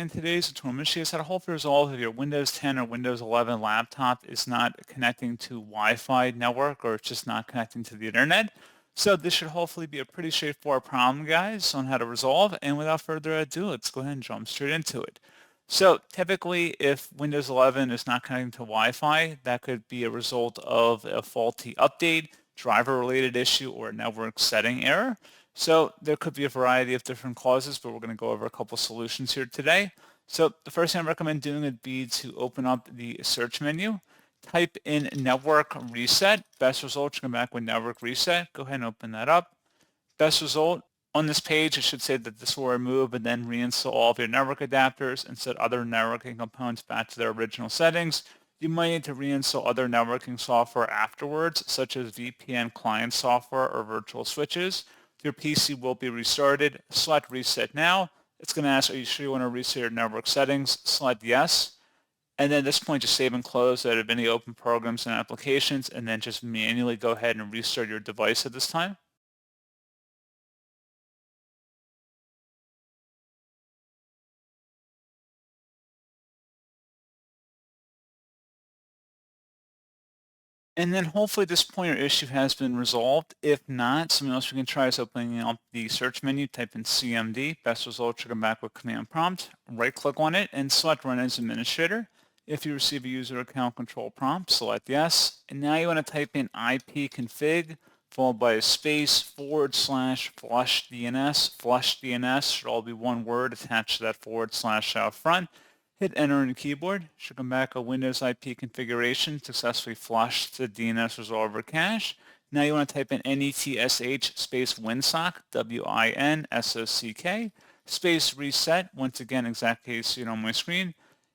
In today's tutorial, I'm going to show you how to hopefully resolve if your Windows 10 or Windows 11 laptop is not connecting to Wi-Fi network or it's just not connecting to the internet. So this should hopefully be a pretty straightforward problem, guys, on how to resolve. And without further ado, let's go ahead and jump straight into it. So typically, if Windows 11 is not connecting to Wi-Fi, that could be a result of a faulty update, driver-related issue, or a network setting error. So there could be a variety of different causes, but we're going to go over a couple solutions here today. So the first thing I recommend doing would be to open up the search menu, type in network reset. Best result should come back with network reset. Go ahead and open that up. Best result on this page, it should say that this will remove and then reinstall all of your network adapters and set other networking components back to their original settings. You might need to reinstall other networking software afterwards, such as VPN client software or virtual switches. Your PC will be restarted. Select Reset Now. It's going to ask, are you sure you want to reset your network settings? Select Yes. And then at this point, just save and close out of any open programs and applications, and then just manually go ahead and restart your device at this time. And then hopefully this point or issue has been resolved. If not, something else we can try is opening up the search menu, type in CMD. Best result should come back with command prompt. Right click on it and select Run as Administrator. If you receive a user account control prompt, select Yes. And now you want to type in ipconfig followed by a space /flush DNS. Flush DNS should all be one word attached to that / out front. Hit enter on the keyboard. Should come back a Windows IP configuration successfully flushed the DNS resolver cache. Now you want to type in netsh space winsock, WINSOCK, space reset. Once again, exact case seen on my screen.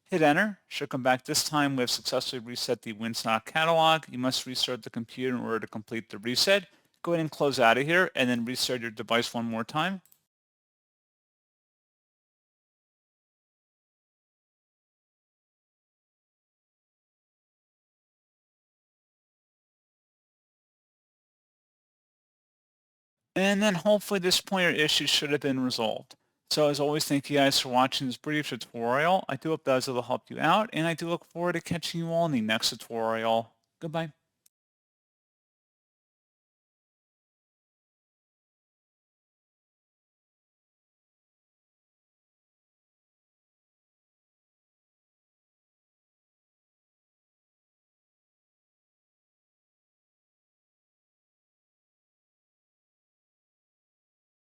Hit enter. Should come back this time. We have successfully reset the winsock catalog. You must restart the computer in order to complete the reset. Go ahead and close out of here and then restart your device one more time. And then hopefully this pointer issue should have been resolved. So as always, thank you guys for watching this brief tutorial. I do hope that was able to help you out, and I do look forward to catching you all in the next tutorial. Goodbye.